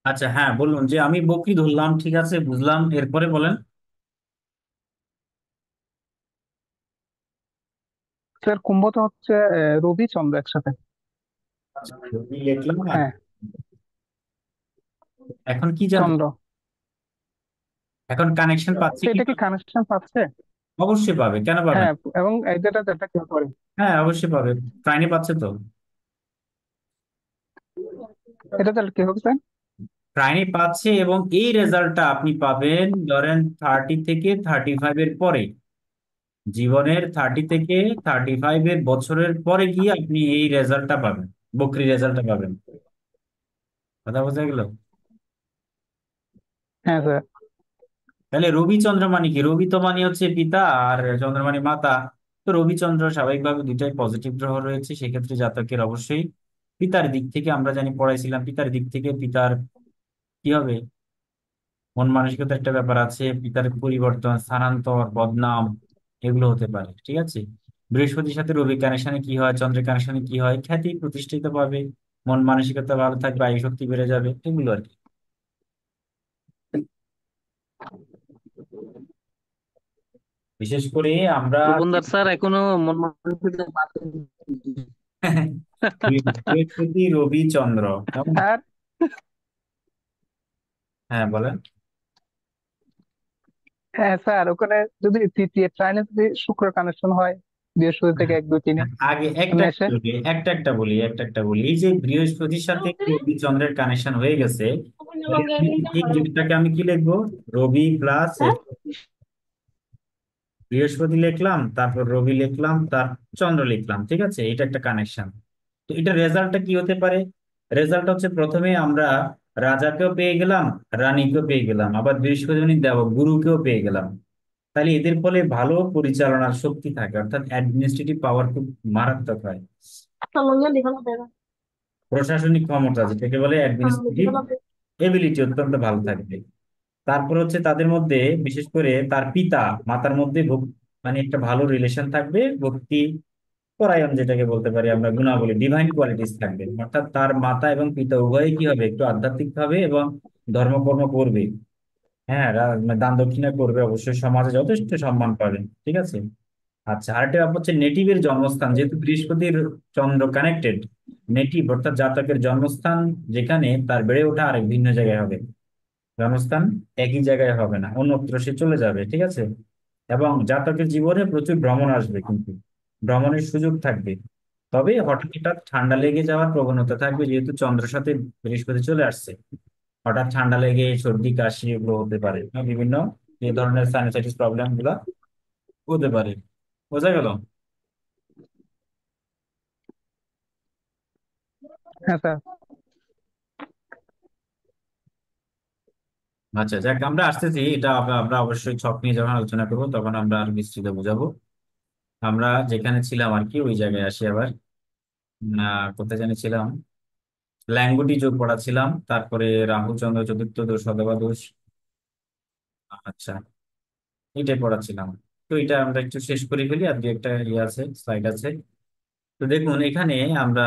আচ্ছা, হ্যাঁ, বলুন যে আমি বকরি ধরলাম, ঠিক আছে, বুঝলাম, এরপরে বলেন। স্যার কুম্ভ তো হচ্ছে রবি চন্দ্র একসাথে। রবি লিখলাম আর হ্যাঁ, এখন কি জানতে, চন্দ্র। এখন কানেকশন পাচ্ছি তো কি এটা কি পাচ্ছি? কানেকশন পাচ্ছে? অবশ্যই পাবে, কেন পাবে হ্যাঁ, না? এবং এই যেটা যেটা কেউ করে, হ্যাঁ, অবশ্যই পাবে। প্রাইনে পাচ্ছে তো। এটা তাহলে কি হবে স্যার? প্রাইনে পাচ্ছে এবং এই রেজাল্টটা আপনি পাবেন ধরেন 30 থেকে 35 এর পরে। জীবনের 30 থেকে 35 বছরের পরে গিয়ে আপনি এই রেজাল্টটা পাবেন। বকরি রেজাল্টটা পাবেন। কথা বোঝা গেল? হ্যাঁ স্যার। তাহলে রবি চন্দ্র মানে কি? রবি তো মানে হচ্ছে পিতা, আর চন্দ্র মানে মাতা। তো রবি চন্দ্র স্বাভাবিকভাবে দুইটাই পজিটিভ গ্রহ রয়েছে, সেক্ষেত্রে জাতকের অবশ্যই পিতার দিক থেকে, আমরা জানি পড়াইছিলাম, পিতার দিক থেকে পিতার কি হবে? মন মানসিকতার একটা ব্যাপার আছে, পিতার পরিবর্তন, স্থানান্তর, বদনাম, এগুলো হতে পারে, ঠিক আছে। বৃহস্পতির সাথে রবি কানেকশনে কি হয়, চন্দ্রের কানেকশনে কি হয়? খ্যাতি প্রতিষ্ঠিত পাবে, মন মানসিকতা ভালো থাকবে, আয়ু শক্তি বেড়ে যাবে, এগুলো আর কি। বিশেষ করে আমরা দোকানদার স্যার এখনো মন মানসিকতা পাল্টেনি। বৃহস্পতি, রবি, চন্দ্র, কেমন? আর হ্যাঁ, বলেন। হ্যাঁ স্যার, ওখানে যদি তৃতীয় ট্রাইনে যদি শুক্র কানেকশন হয়, বৃহস্পতি থেকে 1 2 3-এ আগে একটা মেষে। একটা বলি, এই যে বৃহস্পতির সাথে রবি চন্দ্রের কানেকশন হয়ে গেছে, তাহলে এই যুগটাকে আমি কি লিখবো? রবি প্লাস বৃহস্পতি লিখলাম, তারপর রবি লিখলাম, তার চন্দ্র লিখলাম, ঠিক আছে, এটা একটা কানেকশন। তো এটা রেজাল্টটা কি হতে পারে? রেজাল্ট হচ্ছে প্রথমে আমরা রাজাকেও পেয়ে গেলাম, রানীকেও পেয়ে গেলাম, আবার বৃহস্পতি মানে দেব গুরুকেও পেয়ে গেলাম। তাহলে এদের ফলে ভালো পরিচালনার শক্তি থাকে, অর্থাৎ অ্যাডমিনিস্ট্রেটিভ পাওয়ার খুব মারাত্মক হয়। প্রশাসনিক ক্ষমতা যেটাকে বলে অ্যাডমিনিস্ট্রেটিভ এবিলিটি অত্যন্ত ভালো থাকবে। তারপর হচ্ছে তাদের মধ্যে, বিশেষ করে তার পিতা মাতার মধ্যে মানে একটা ভালো রিলেশন থাকবে, ভক্তি পরায়ণ যেটাকে বলতে পারি আমরা, গুণাবলী, ডিভাইন কোয়ালিটিস থাকবে, অর্থাৎ তার মাতা এবং পিতা উভয়ই কি হবে, একটু আধ্যাত্মিক ভাবে এবং ধর্মকর্ম করবে। হ্যাঁ, মানে দান দক্ষিণা করবে, অবশ্যই সমাজে যথেষ্ট সম্মান পাবে, ঠিক আছে। আচ্ছা, আরেকটা ব্যাপার হচ্ছে নেটিভের জন্মস্থান, যেহেতু বৃহস্পতির চন্দ্র কানেক্টেড, নেটিভ অর্থাৎ জাতকের জন্মস্থান যেখানে, তার বেড়ে ওঠা আরেক ভিন্ন জায়গায় হবে। জন্মস্থান একই জায়গায় হবে না, অন্যত্র সে চলে যাবে, ঠিক আছে। এবং জাতকের জীবনে প্রচুর ভ্রমণ আসবে, কিন্তু ভ্রমণের সুযোগ থাকবে। তবে হঠাৎ হঠাৎ ঠান্ডা লেগে যাওয়ার প্রবণতা থাকবে, যেহেতু চন্দ্রের সাথে বৃহস্পতি চলে আসছে। হঠাৎ ঠান্ডা লেগে সর্দি কাশি এগুলো হতে পারে, বিভিন্ন যে ধরনের সাইনাসাইটিস প্রবলেম গুলা হতে পারে। বোঝা গেল? হ্যাঁ স্যার। আচ্ছা, যাক, আমরা আসতেছি, এটা আমরা অবশ্যই ছক নিয়ে যখন আলোচনা করবো তখন আমরা আর বিস্তৃত বোঝাবো। আমরা যেখানে ছিলাম আর কি, ওই জায়গায় আসি আবার। কোথায় জানি ছিলাম? ল্যাঙ্গুটি যোগ পড়াছিলাম, তারপরে রাহু চন্দ্র চতুর্থ দোষ অথবা দোষ। আচ্ছা, এটাই পড়াছিলাম। তো এটা আমরা একটু শেষ করে ফেলি, আর দু একটা ইয়ে আছে, স্লাইড আছে। তো দেখুন এখানে আমরা,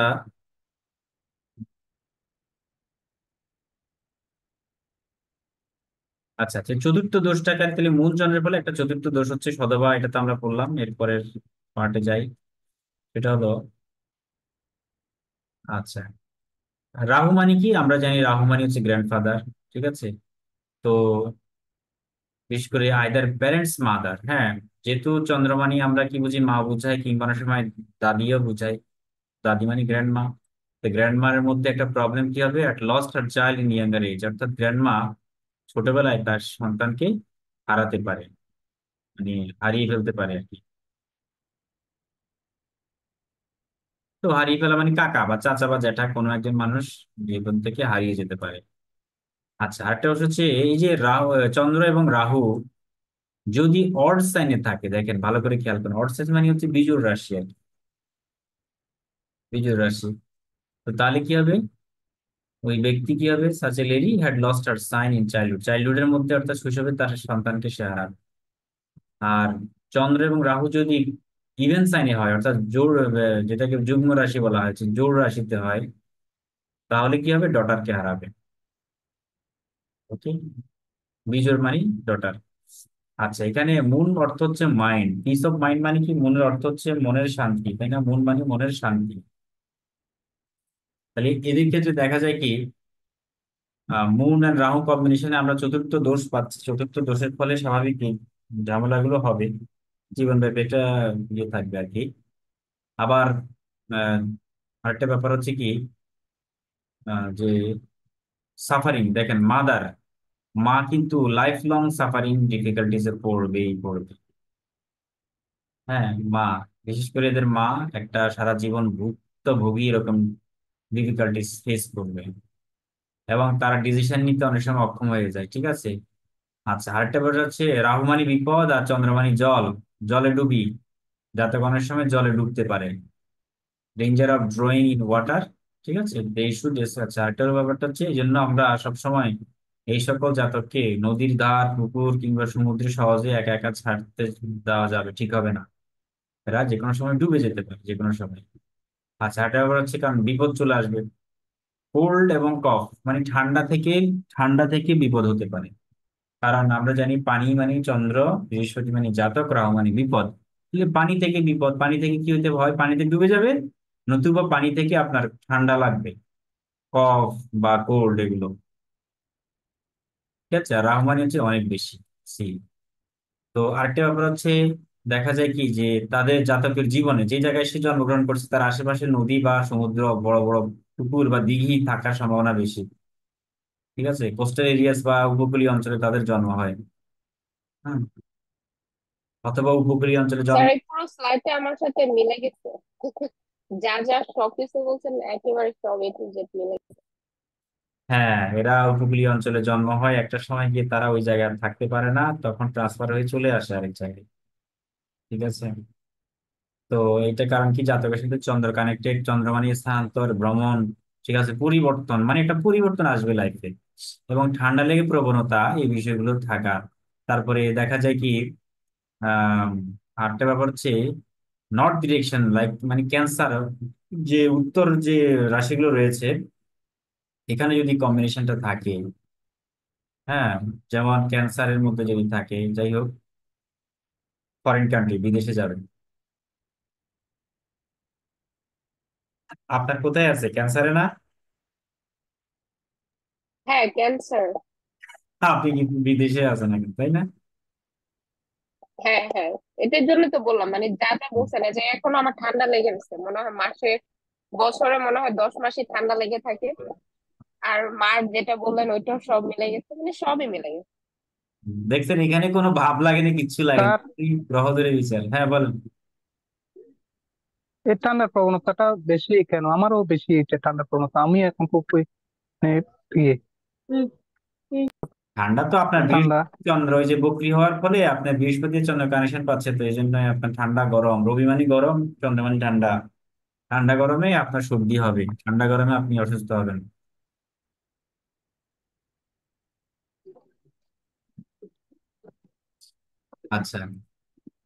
আচ্ছা আচ্ছা, চতুর্থ দোষটাকে তাহলে মূল চন্দ্রের ফলে একটা চতুর্থ দোষ হচ্ছে সদবা, এটা তো আমরা পড়লাম, এরপরের পার্টে যাই। এটা হলো, আচ্ছা, রাহু মানে কি? আমরা জানি রাহু মানে হচ্ছে গ্র্যান্ডফাদার, ঠিক আছে। তো বিশেষ করে আইদার প্যারেন্টস মাদার, হ্যাঁ। যেহেতু চন্দ্রমানি আমরা কি বুঝি, মা বুঝাই, কিংবা অনেক সময় দাদিও বুঝাই। দাদি মানে গ্র্যান্ড মা। তো গ্র্যান্ড মার মধ্যে একটা প্রবলেম কি হবে, at last her child in younger age, অর্থাৎ গ্র্যান্ড মা ছোটবেলায় তার সন্তানকে হারাতে পারে, মানে হারিয়ে ফেলতে পারে আর কি। তো হারিয়ে ফেলা মানে কাকা বা চাচা বা জ্যাঠা কোনো একজন মানুষ জীবন থেকে হারিয়ে যেতে পারে। আচ্ছা, আরেকটা হচ্ছে এই যে রাহু, চন্দ্র এবং রাহু যদি অড সাইনে থাকে, দেখেন ভালো করে খেয়াল করেন, অড সাইন মানে হচ্ছে বিজোড় রাশি আর কি, বিজোড় রাশি। তো তাহলে কি হবে? ওই ব্যক্তি কি হবে, such a lady had lost her sign in childhood, চাইল্ডহুডের মধ্যে অর্থাৎ শৈশবে তার সন্তানকে সে হারাবে। আর চন্দ্র এবং রাহু যদি ইভেন সাইনে হয়, অর্থাৎ জোড়, যেটাকে যুগ্ম রাশি বলা হয়েছে, জোড় রাশিতে হয়, তাহলে কি হবে, ডটারকে হারাবে। ওকে, বিজোড় মানে ডটার। আচ্ছা, এখানে মুন অর্থ হচ্ছে মাইন্ড, পিস অফ মাইন্ড মানে কি, মনের অর্থ হচ্ছে মনের শান্তি, তাই না? মন মানে মনের শান্তি। তাহলে এদের ক্ষেত্রে দেখা যায় কি, মুন আর রাহু কম্বিনেশনে আমরা চতুর্থ দোষ পাচ্ছি। চতুর্থ দোষের ফলে স্বাভাবিক এই ঝামেলাগুলো হবে, জীবনব্যাপী এটা ইয়ে থাকবে আর কি। আবার আহ আরেকটা ব্যাপার হচ্ছে কি, যে সাফারিং, দেখেন মাদার, মা কিন্তু লাইফ লং সাফারিং ডিফিকাল্টিস এ পড়বেই পড়বে। হ্যাঁ, মা, বিশেষ করে এদের মা একটা সারা জীবন ভুক্তভোগী এরকম ডিফিকাল্টিস ফেস করবে, এবং তারা ডিসিশন নিতে অনেক সময় অক্ষম হয়ে যায়, ঠিক আছে। আচ্ছা, আরেকটা ব্যাপার হচ্ছে রাহু মানে বিপদ আর চন্দ্র মানে জল, জলে ডুবি, যাতে অনেক সময় জলে ডুবতে পারে, danger of drawing in water, ঠিক আছে। এই শুড, আচ্ছা আরেকটা ব্যাপারটা হচ্ছে এই জন্য আমরা সবসময় এই সকল জাতককে নদীর ধার, পুকুর কিংবা সমুদ্রে সহজে একা একা ছাড়তে দেওয়া যাবে, ঠিক হবে না। এরা যে কোনো সময় ডুবে যেতে পারে, যে কোনো সময়। আচ্ছা, আরেকটা ব্যাপার হচ্ছে কারণ বিপদ চলে আসবে। কোল্ড এবং কফ মানে ঠান্ডা থেকে বিপদ হতে পারে। কারণ আমরা জানি পানি মানে চন্দ্র, বৃহস্পতি মানে জাতক, রাহু মানে বিপদ। তাহলে পানি থেকে বিপদ, পানি থেকে কি হতে হয়, পানিতে ডুবে যাবে, নতুবা পানি থেকে আপনার ঠান্ডা লাগবে, কফ বা কোল্ড এগুলো, ঠিক আছে। আর রাহু মানে হচ্ছে অনেক বেশি, সি। তো আরেকটা ব্যাপার হচ্ছে, দেখা যায় কি যে তাদের জাতকের জীবনে যে জায়গায় সে জন্মগ্রহণ করছে তার আশেপাশে নদী বা সমুদ্র, বড় বড় পুকুর বা দিঘি থাকার সম্ভাবনা বেশি, ঠিক আছে। কোস্টাল এরিয়াস বা উপকূলীয় অঞ্চলে তাদের জন্ম হয়। হ্যাঁ, অথবা উপকূলীয় অঞ্চলে জন্ম। স্যার এই পুরো স্লাইডটা আমার সাথে মিলে গেছে। যা যা সবকিছু বলছেন একেবারে সব A to Z মিলে গেছে। হ্যাঁ, এরা উপকূলীয় অঞ্চলে জন্ম হয়, একটা সময় গিয়ে তারা ওই জায়গায় আর থাকতে পারে না, তখন ট্রান্সফার হয়ে চলে আসে আরেক জায়গায়, ঠিক আছে। তো এটা কারণ কি, জাতকের সাথে চন্দ্র কানেক্টেড, চন্দ্র মানে স্থানান্তর, ভ্রমণ, ঠিক আছে, পরিবর্তন, মানে একটা পরিবর্তন আসবে লাইফে, এবং ঠান্ডা লেগে প্রবণতা, এই বিষয়গুলো থাকা। তারপরে দেখা যায় কি, আহ আরেকটা ব্যাপার হচ্ছে নর্থ ডিরেকশন, লাইক মানে ক্যান্সার, যে উত্তর যে রাশিগুলো রয়েছে এখানে যদি কম্বিনেশনটা থাকে, হ্যাঁ, যেমন ক্যান্সারের মধ্যে যদি থাকে, যাই হোক, ফরেন কান্ট্রি, বিদেশে যাবেন। আপনার কোথায় আছে, ক্যান্সারে না? হ্যাঁ, ক্যান্সার। আপনি কিন্তু বিদেশে আছেন এখন, তাই না? হ্যাঁ হ্যাঁ, এটার জন্য তো বললাম, মানে যা যা বলছে না যে এখনো আমার ঠান্ডা লেগে গেছে, মনে হয় মাসে বছরে মনে হয় 10 মাসই ঠান্ডা লেগে থাকে। আর মার যেটা বললেন ওইটাও সব মিলে গেছে, মানে সবই মিলে গেছে। দেখছেন, এখানে কোনো ভাব লাগেনি, কিচ্ছু লাগেনি, স্যার, এই গ্রহ ধরে বিচার। হ্যাঁ, বলেন। এই ঠান্ডার প্রবণতাটা বেশি কেন? আমারও বেশি এটা ঠান্ডার প্রবণতা, আমি এখন খুব মানে ইয়ে উম, ঠান্ডা তো আপনার ঠান্ডা। বৃহস্পতি চন্দ্র, ওই যে বক্রি হওয়ার ফলে আপনার বৃহস্পতি চন্দ্র কানেকশন পাচ্ছে, তো এই জন্য আপনার ঠান্ডা গরম, রবি মানে গরম, চন্দ্র মানে ঠান্ডা। ঠান্ডা গরমে আপনার সর্দি হবে, ঠান্ডা গরমে আপনি অসুস্থ হবেন। আচ্ছা,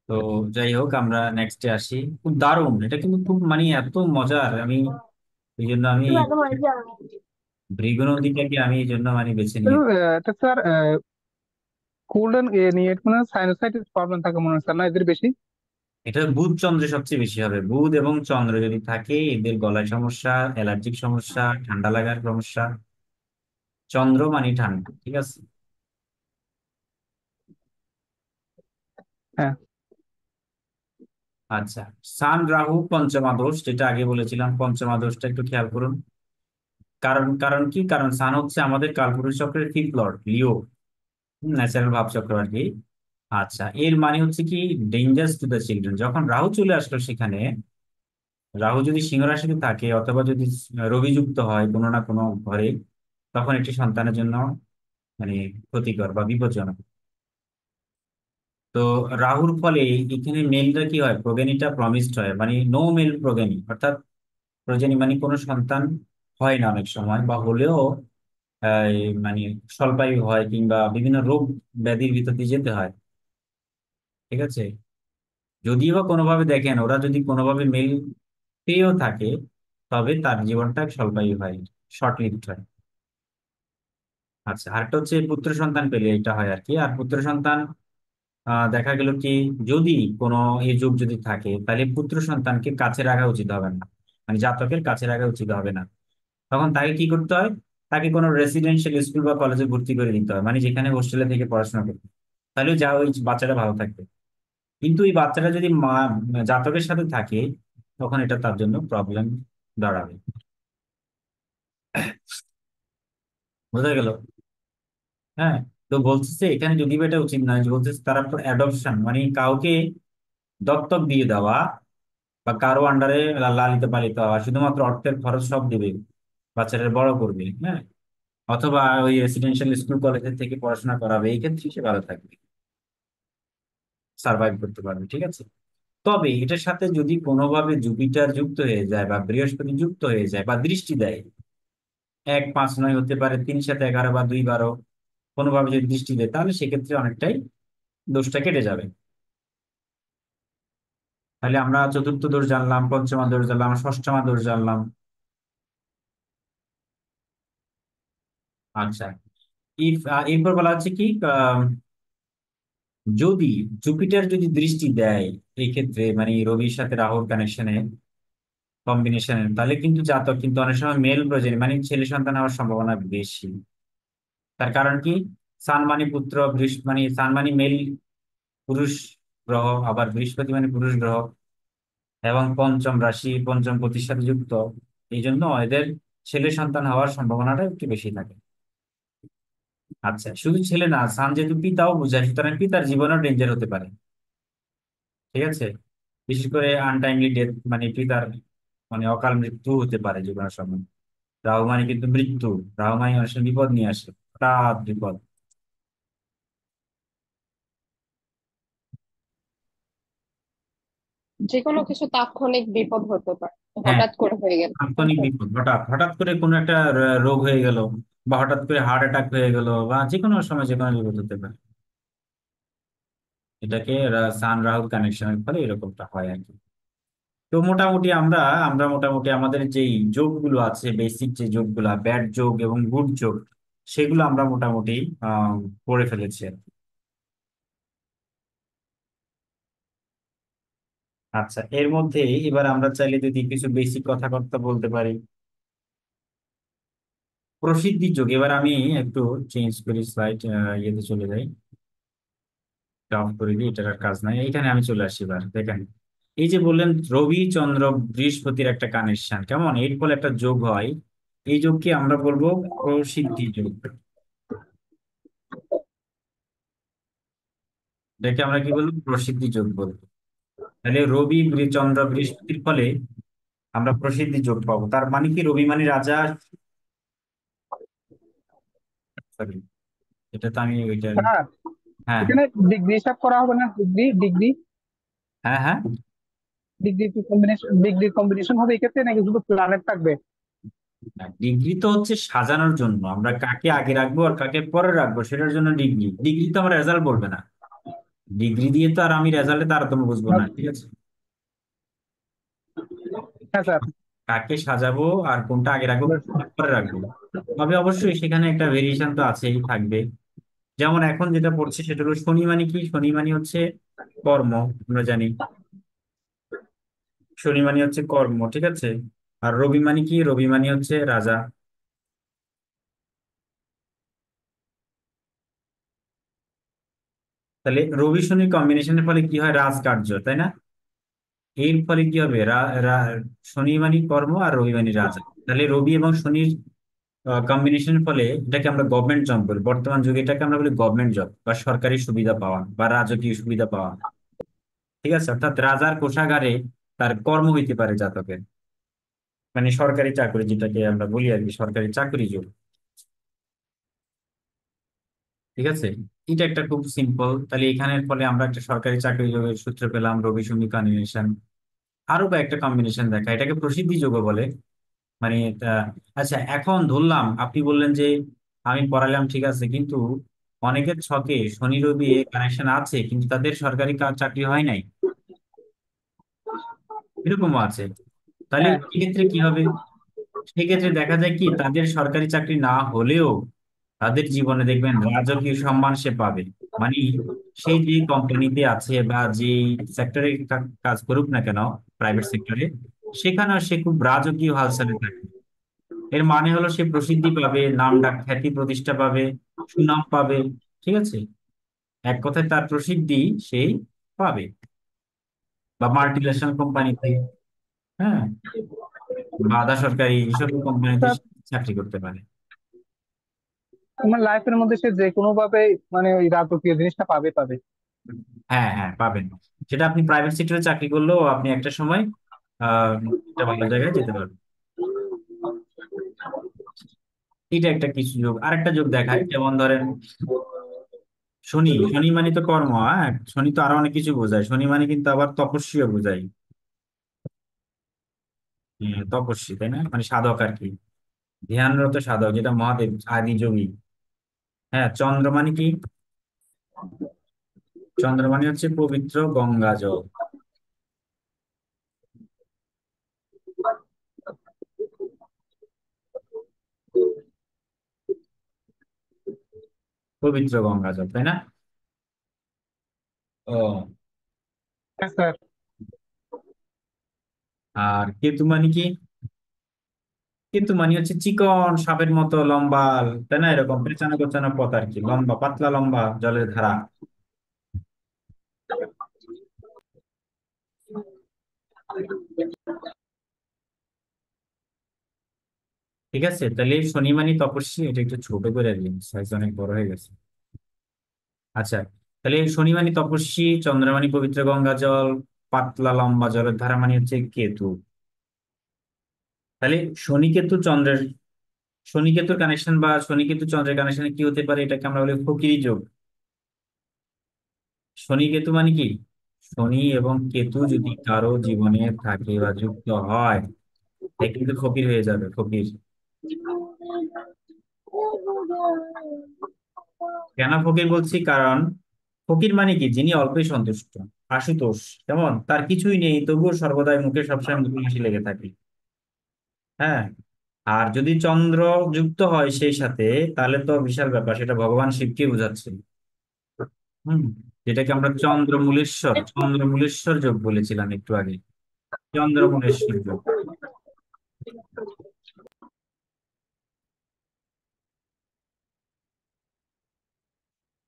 তো যাই হোক, আমরা নেক্সটে আসি। খুব দারুণ, এটা কিন্তু খুব মানে এত মজার, আমি এই জন্য আমি ভৃগু নদীটাকে আমি এই জন্য মানে বেছে নিয়ে। এটা স্যার কোল্ড নিয়ে মানে সাইনোসাইটিস প্রবলেম থাকে মনে হয় স্যার, না এদের বেশি? এটা বুধ চন্দ্রে সবচেয়ে বেশি হবে, বুধ এবং চন্দ্র যদি থাকে এদের গলায় সমস্যা, অ্যালার্জিক সমস্যা, ঠান্ডা লাগার সমস্যা। চন্দ্র মানে ঠান্ডা, ঠিক আছে। হ্যাঁ। আচ্ছা, সান রাহু পঞ্চমা দোষ, যেটা আগে বলেছিলাম, পঞ্চমা দোষটা একটু খেয়াল করুন। কারণ কারণ কি, কারণ সান হচ্ছে আমাদের কালপুরুষ চক্রের ফিফথ লর্ড, লিও, ন্যাচারাল ভাব চক্র আর কি। আচ্ছা, এর মানে হচ্ছে কি, ডেঞ্জার্স টু দ্য চিলড্রেন। যখন রাহু চলে আসলো সেখানে, রাহু যদি সিংহ রাশিতে থাকে অথবা যদি রবি যুক্ত হয় কোনো না কোনো ঘরে, তখন একটি সন্তানের জন্য মানে ক্ষতিকর বা বিপজ্জনক। তো রাহুর ফলে এখানে মেলটা কি হয়, প্রোগেনিটা প্রমিসড হয়, মানে নো মেল প্রোগেনি, অর্থাৎ প্রজেনি মানে কোনো সন্তান হয় না অনেক সময়, বা হলেও মানে স্বল্পায়ু হয়, কিংবা বিভিন্ন রোগ ব্যাধির ভিতর দিয়ে যেতে হয়, ঠিক আছে। যদিও বা কোনোভাবে দেখেন, ওরা যদি কোনোভাবে মেল পেয়েও থাকে, তবে তার জীবনটা স্বল্পায়ু হয়, শর্ট লিভড হয়। আচ্ছা, আরেকটা হচ্ছে পুত্র সন্তান পেলে এটা হয় আর কি। আর পুত্র সন্তান দেখা গেল কি, যদি কোনো এই যোগ যদি থাকে তাহলে পুত্র সন্তানকে কাছে রাখা উচিত হবে না, মানে জাতকের কাছে রাখা উচিত হবে না। তখন তাকে কি করতে হয়, তাকে কোনো রেসিডেন্সিয়াল স্কুল বা কলেজে ভর্তি করে দিতে হয়, মানে যেখানে হোস্টেলে থেকে পড়াশোনা করবে, তাহলে যা ওই বাচ্চাটা ভালো থাকবে। কিন্তু এই বাচ্চাটা যদি জাতকের সাথে থাকে, তখন এটা তার জন্য প্রবলেম দাঁড়াবে। বোঝা গেল? হ্যাঁ। তো বলতেছে এখানে যদি এটা উচিত নয়, যে বলতেছে তারা অ্যাডপশন মানে কাউকে দত্তক দিয়ে দেওয়া বা কারো আন্ডারে লালিত পালিত হওয়া, শুধুমাত্র অর্থের খরচ সব দিবে, বাচ্চাটা বড় করবে, হ্যাঁ, অথবা ওই রেসিডেন্সিয়াল স্কুল কলেজের থেকে পড়াশোনা করাবে, এই ক্ষেত্রে সে ভালো থাকবে, সার্ভাইভ করতে পারবে, ঠিক আছে। তবে এটার সাথে যদি কোনোভাবে জুপিটার যুক্ত হয়ে যায় বা বৃহস্পতি যুক্ত হয়ে যায় বা দৃষ্টি দেয়, 1, 5, 9 হতে পারে, 3, 7, 11 বা 2, 12, কোনোভাবে যদি দৃষ্টি দেয়, তাহলে সেক্ষেত্রে অনেকটাই দোষটা কেটে যাবে। তাহলে আমরা চতুর্থ দোষ জানলাম, পঞ্চমা দোষ জানলাম, ষষ্ঠমা দোষ জানলাম। আচ্ছা, ইফ এরপর বলা হচ্ছে কি, যদি জুপিটার যদি দৃষ্টি দেয় এই ক্ষেত্রে, মানে রবির সাথে রাহুর কানেকশনে, কম্বিনেশনে, তাহলে কিন্তু জাতক কিন্তু অনেক সময় মেল প্রজেনি মানে ছেলে সন্তান হওয়ার সম্ভাবনা বেশি। তার কারণ কি, সান মানে পুত্র, মানে সান মানে মেল, পুরুষ গ্রহ, আবার বৃহস্পতি মানে পুরুষ গ্রহ, এবং পঞ্চম রাশি পঞ্চম পতির সাথে যুক্ত, এই জন্য এদের ছেলে সন্তান হওয়ার সম্ভাবনাটা একটু বেশি থাকে। আচ্ছা, শুধু ছেলে না, সান যেহেতু পিতাও বোঝায়, সুতরাং পিতার জীবনও ডেঞ্জার হতে পারে, ঠিক আছে। বিশেষ করে আনটাইমলি ডেথ, মানে পিতার মানে অকাল মৃত্যু হতে পারে জীবনের সময়। রাহু মানে কিন্তু মৃত্যু, রাহু মানে অনেক সময় বিপদ নিয়ে আসে, হঠাৎ বিপদ। যে কোনো কিছু তাৎক্ষণিক বিপদ হতে পারে, হ্যাঁ, হঠাৎ করে হয়ে গেল, তাই তাৎক্ষণিক তো? বিপদ, হঠাৎ হঠাৎ করে কোনো একটা রোগ হয়ে গেল, বা হঠাৎ করে হার্ট অ্যাটাক হয়ে গেল, বা যে কোনো সময় যে কোনো বিপদ হতে পারে। এটাকে সান রাহুর কানেকশনের ফলে এরকমটা হয় আর কি। তো মোটামুটি আমরা আমরা মোটামুটি আমাদের যেই যোগগুলো আছে, বেসিক যে যোগগুলা, ব্যাড যোগ এবং গুড যোগ, সেগুলো আমরা মোটামুটি আহ পড়ে ফেলেছি আর কি। আচ্ছা, এর মধ্যে এবার আমরা চাইলে যদি কিছু বেসিক কথাবার্তা বলতে পারি। প্রসিদ্ধি যোগ, এবার আমি একটু চেঞ্জ করি স্লাইড, ইয়েতে চলে যাই, অফ করে দিই, এটার আর কাজ নাই, এখানে আমি চলে আসি। এবার দেখেন, এই যে বললেন রবি চন্দ্র বৃহস্পতির একটা কানেকশন, কেমন এর ফলে একটা যোগ হয়, এই যোগকে আমরা বলবো প্রসিদ্ধি যোগ। এটাকে আমরা কি বলবো, প্রসিদ্ধি যোগ বলবো। তাহলে রবি চন্দ্র বৃহস্পতির ফলে আমরা প্রসিদ্ধি যোগ পাবো। তার মানে কি, রবি মানে রাজা, সরি, এটা তো আমি ওইটা, হ্যাঁ, হ্যাঁ এখানে ডিগ্রি হিসাব করা হবে না? ডিগ্রি ডিগ্রি হ্যাঁ হ্যাঁ। ডিগ্রির কম্বিনেশন হবে এক্ষেত্রে, নাকি শুধু প্ল্যানেট থাকবে? ডিগ্রি তো হচ্ছে সাজানোর জন্য, আমরা কাকে আগে রাখবো আর কাকে পরে রাখবো সেটার জন্য ডিগ্রি। ডিগ্রি তো আমার রেজাল্ট বলবে না, ডিগ্রি দিয়ে তো আর আমি রেজাল্টে তারতম্য বুঝবো না, ঠিক আছে। হ্যাঁ স্যার। কাকে সাজাবো আর কোনটা আগে রাখবো কোনটা পরে রাখবো, তবে অবশ্যই সেখানে একটা ভেরিয়েশন তো আছেই, থাকবে। যেমন এখন যেটা পড়ছে সেটা হলো শনি মানে কি, শনি মানে হচ্ছে কর্ম, আমরা জানি শনি মানে হচ্ছে কর্ম, ঠিক আছে। আর রবি মানে কি, রবি মানে হচ্ছে রাজা। তাহলে রবি শনির কম্বিনেশনের ফলে কি হয়, রাজকার্য, তাই না। এর ফলে কি হবে, শনি মানে কর্ম আর রবি মানে রাজা। তাহলে রবি এবং শনির কম্বিনেশনের ফলে এটাকে আমরা গভর্নমেন্ট জব বলি, বর্তমান যুগে এটাকে আমরা বলি গভর্নমেন্ট জব বা সরকারি সুবিধা পাওয়া বা রাজকীয় সুবিধা পাওয়া, ঠিক আছে। অর্থাৎ রাজার কোষাগারে তার কর্ম হইতে পারে জাতকের, মানে সরকারি চাকরি যেটাকে আমরা বলি আর কি, সরকারি চাকরি যোগ, ঠিক আছে। এটা একটা খুব সিম্পল। তাহলে এখানের ফলে আমরা একটা সরকারি চাকরি যোগের সূত্র পেলাম, রবি শনি কম্বিনেশন। আরো কয়েকটা কম্বিনেশন দেখা, এটাকে প্রসিদ্ধি যোগ বলে, মানে আচ্ছা, এখন ধরলাম আপনি বললেন যে আমি পড়ালাম, ঠিক আছে, কিন্তু অনেকের ছকে শনি রবি কানেকশন আছে কিন্তু তাদের সরকারি চাকরি হয় নাই, এরকমও আছে। তাহলে হ্যাঁ। এক্ষেত্রে কি হবে, সেক্ষেত্রে দেখা যায় কি, তাদের সরকারি চাকরি না হলেও তাদের জীবনে দেখবেন রাজকীয় সম্মান সে পাবে। মানে সেই যে কোম্পানিতে আছে বা যে সেক্টরে কাজ করুক না কেন, প্রাইভেট সেক্টরে, সেখানেও সে খুব রাজকীয় হালচালে থাকে। এর মানে হলো সে প্রসিদ্ধি পাবে, নাম ডাক খ্যাতি প্রতিষ্ঠা পাবে, সুনাম পাবে। ঠিক আছে, এক কথায় তার প্রসিদ্ধি সেই পাবে। বা মাল্টিন্যাশনাল কোম্পানিতে, হ্যাঁ, বা আধা সরকারি এসব কোম্পানিতে স্যার, চাকরি করতে পারে। আমার লাইফের মধ্যে সে যে কোনো ভাবে মানে ওই রাজকীয় জিনিসটা পাবে পাবে। হ্যাঁ হ্যাঁ, পাবেন। সেটা আপনি প্রাইভেট সেক্টরে চাকরি করলেও আপনি একটা সময় আহ একটা ভালো জায়গায় যেতে পারবেন। এটা একটা কিছু যোগ। আরেকটা যোগ দেখায়, যেমন ধরেন শনি। শনি মানে তো কর্ম, হ্যাঁ, শনি তো আরো অনেক কিছু বোঝায়। শনি মানে কিন্তু আবার তপস্বীও বোঝায়। তপস্বী, তাই না, মানে সাধক আর কি, ধ্যানরত সাধক, যেটা মহাদেব আদি যোগী। হ্যাঁ, চন্দ্র মানে কি? চন্দ্র মানে হচ্ছে পবিত্র গঙ্গা জল। পবিত্র গঙ্গা জল, তাই না? ও, হ্যাঁ স্যার। আর কেতু মানে কি? কেতু মানে হচ্ছে চিকন সাপের মতো লম্বা, তাই না, এরকম পেঁচানো গোছানো পথ আর কি, লম্বা পাতলা লম্বা জলের ধারা। ঠিক আছে, তাহলে শনি মানে তপস্বী। এটা একটু ছোট করে দিন, সাইজ অনেক বড় হয়ে গেছে। আচ্ছা, তাহলে শনি মানে তপস্বী, চন্দ্র মানে পবিত্র গঙ্গা জল, পাতলা লম্বা জলের ধারা মানে হচ্ছে কেতু। তাহলে শনি কেতু চন্দ্রের, শনি কেতুর কানেকশন বা শনি কেতু চন্দ্রের কানেকশনে কি হতে পারে, এটাকে আমরা বলি ফকিরি যোগ। শনি কেতু মানে কি? শনি এবং কেতু যদি কারো জীবনে থাকে বা যুক্ত হয়, সে কিন্তু ফকির হয়ে যাবে, ফকির। কেন ফকির বলছি? কারণ ফকির মানে কি, যিনি অল্পে সন্তুষ্ট। আশুতোষ যেমন, তার কিছুই নেই তবুও সর্বদাই মুখে সবসময় মুখে হাসি লেগে থাকে। হ্যাঁ, আর যদি চন্দ্র যুক্ত হয় সেই সাথে, তাহলে তো বিশাল ব্যাপার, সেটা ভগবান শিবকে বোঝাচ্ছে। হম, যেটাকে আমরা চন্দ্রমূলেশ্বর, চন্দ্রমূলেশ্বর যোগ বলেছিলাম একটু আগে। চন্দ্রমূলেশ্বর যোগ।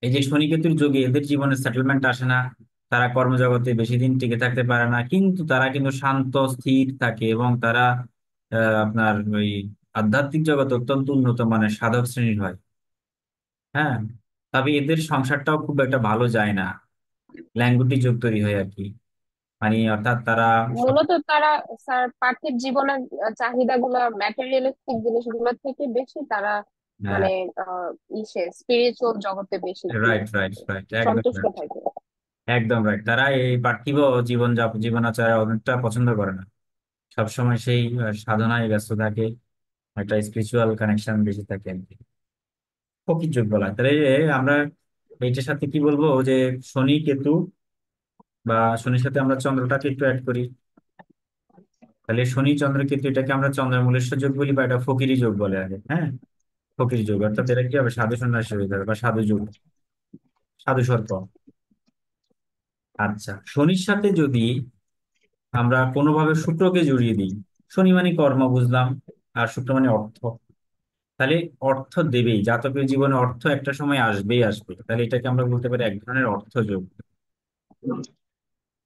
এই যে শনি কেতুর যোগে এদের জীবনে সেটেলমেন্ট আসে না, তারা কর্মজগতে বেশি দিন টিকে থাকতে পারে না, কিন্তু তারা কিন্তু শান্ত স্থির থাকে এবং তারা আপনার ওই আধ্যাত্মিক জগতে অত্যন্ত উন্নত মানের সাধক শ্রেণীর হয়। হ্যাঁ, তবে এদের সংসারটাও খুব একটা ভালো যায় না, ল্যাঙ্গুটি যোগ তৈরি হয় আর কি। মানে অর্থাৎ তারা মূলত তারা স্যার পার্থিব জীবনের চাহিদা গুলা, ম্যাটেরিয়ালিস্টিক জিনিসগুলো থেকে বেশি তারা মানে স্পিরিচুয়াল জগতে বেশি রাইট রাইট রাইট, একদম সন্তুষ্ট রাইট। থাকে। একদম রাইট, তারা এই পার্থিব জীবনাচার অনেকটা পছন্দ করে না। সবসময় সেই সাধনায় ব্যস্ত থাকে, একটা স্পিরিচুয়াল কানেকশন বেশি থাকে আর কি। ফকির যোগ বলা হয়। তাহলে আমরা এইটার সাথে কি বলবো, যে শনি কেতু, বা শনির সাথে আমরা চন্দ্রটাকে একটু অ্যাড করি, তাহলে শনি চন্দ্র কেতু এটাকে আমরা চন্দ্রমূলেশ্বর যোগ বলি, বা এটা ফকিরি যোগ বলে আগে। হ্যাঁ, ফকিরি যোগ, অর্থাৎ এটা কি হবে, সাধু সন্ন্যাসী হয়ে যাবে বা সাধু যুগ, সাধু সর্প। আচ্ছা, শনির সাথে যদি আমরা কোনোভাবে শুক্রকে জড়িয়ে দিই, শনি মানে কর্ম বুঝলাম, আর শুক্র মানে অর্থ, তাহলে অর্থ দেবেই, জাতকের জীবনে অর্থ একটা সময় আসবেই আসবে। তাহলে এটাকে আমরা বলতে পারি এক ধরনের অর্থ যোগ।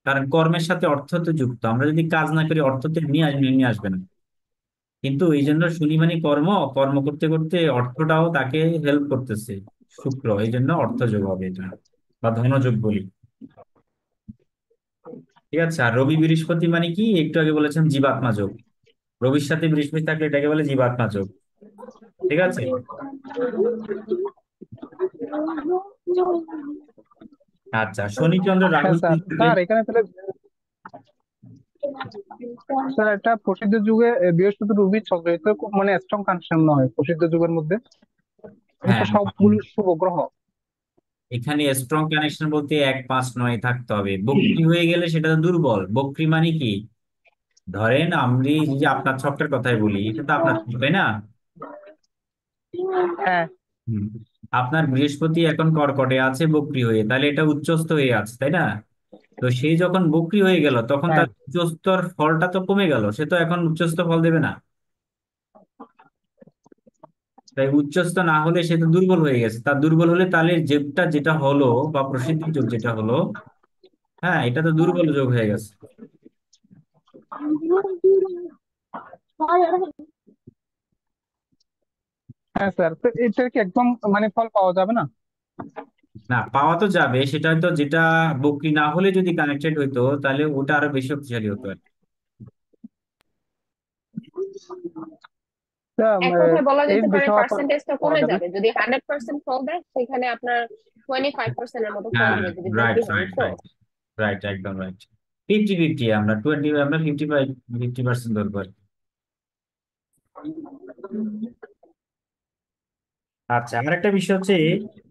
কারণ কর্মের সাথে অর্থ তো যুক্ত, আমরা যদি কাজ না করি অর্থ তো নিয়ে আসবে না। কিন্তু এই জন্য শনি মানে কর্ম, কর্ম করতে করতে অর্থটাও তাকে হেল্প করতেছে, শুক্র, এই জন্য অর্থ যোগ হবে এটা, বা ধনযোগ বলি। ঠিক আছে, আর রবি বৃহস্পতি মানে কি, একটু আগে বলেছেন জীবাত্মা যোগ। রবির সাথে বৃহস্পতি থাকলে এটাকে বলে জীবাত্মা যোগ। ঠিক আছে। আচ্ছা, শনি চন্দ্র রাহু হ্যাঁ স্যার। থাকলে, স্যার এখানে তাহলে স্যার একটা প্রসিদ্ধ যুগে বৃহস্পতি রবি চন্দ্র এতে খুব মানে স্ট্রং কানেকশন নয় প্রসিদ্ধ যুগের মধ্যে, হ্যাঁ কিন্তু সবগুলো শুভ গ্রহ। এখানে স্ট্রং কানেকশন বলতে 1 5 9 থাকতে হবে। বক্রী হয়ে গেলে সেটা তো দুর্বল। বক্রী মানে কি, ধরেন আমি যে আপনার ছকটার কথাই বলি, এটা তো আপনার ছক, তাই না? হ্যাঁ হুম। আপনার বৃহস্পতি এখন কর্কটে আছে বক্রী হয়ে, তাহলে এটা উচ্চস্থ হয়ে আছে, তাই না? তো সে যখন বক্রী হয়ে গেল তখন হ্যাঁ তার উচ্চস্তর ফলটা তো কমে গেল, সে তো এখন উচ্চস্থ ফল দেবে না। তাই উচ্চস্থ না হলে সে তো দুর্বল হয়ে গেছে, তার দুর্বল হলে তাহলে যোগটা যেটা হলো বা প্রসিদ্ধি যোগ যেটা হলো, হ্যাঁ, এটা তো দুর্বল যোগ হয়ে গেছে। হ্যাঁ স্যার, তো এটার কি একদম মানে ফল পাওয়া যাবে না? না, পাওয়া তো যাবে, সেটা হয়তো যেটা বক্রী না হলে যদি কানেক্টেড হইতো তাহলে ওটা আরো বেশি শক্তিশালী হতো আর কি। তা, এক কথায় বলা এর যেতে পারে বেশি হওয়ার পর পার্সেন্টেজটা পাওয়া কমে যাবে। যাবে। যদি 100% ফল দেয় সেখানে আপনার 25%-এর মতো ফল হ্যাঁ, দিবে যদি রাইট বকরি হয়, রাইট এই তো। রাইট রাইট, একদম রাইট। 50-50, আমরা 20, আমরা 50% ধরবো আর কি। আচ্ছা, আমার একটা বিষয় হচ্ছে,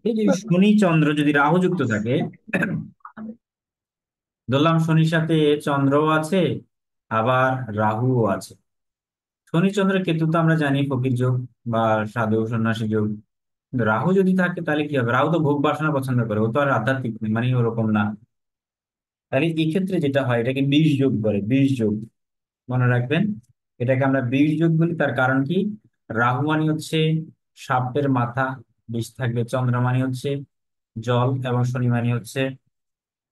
এই যে শনি চন্দ্র যদি রাহু যুক্ত থাকে, ধরলাম শনির সাথে চন্দ্রও আছে, আবার রাহুও আছে। শনি চন্দ্র কেতু তো আমরা জানি ফকির যোগ বা সাধু সন্ন্যাসী যোগ। কিন্তু রাহু যদি থাকে তাহলে কি হবে? রাহু তো ভোগ বাসনা পছন্দ করে, ও তো আর আধ্যাত্মিক মানে ওরকম না। তাহলে এই ক্ষেত্রে যেটা হয় এটাকে বিষ যোগ বলে, বিষ যোগ, মনে রাখবেন। এটাকে আমরা বিষ যোগ বলি। তার কারণ কি? রাহু মানে হচ্ছে সাপের মাথা, বিষ থাকবে। চন্দ্র মানে হচ্ছে জল, এবং শনি মানে হচ্ছে,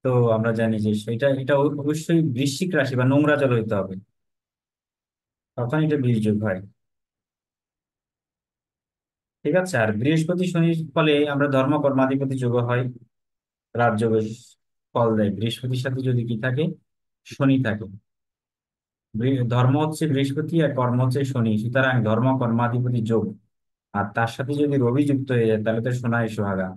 তো আমরা জানি যে এটা এটা অবশ্যই বৃশ্চিক রাশি বা নোংরা জল হইতে হবে, তখন এটা বিষ যোগ হয়। ঠিক আছে। আর বৃহস্পতি শনির ফলে আমরা ধর্ম কর্মাধিপতি যোগ হয়, রাজযোগের ফল দেয় বৃহস্পতির সাথে যদি কি থাকে, শনি থাকে। ধর্ম হচ্ছে বৃহস্পতি আর কর্ম হচ্ছে শনি, সুতরাং ধর্ম কর্মাধিপতি যোগ। আর তার সাথে যদি রবি যুক্ত হয়ে যায় তাহলে তো সোনায় সোহাগা।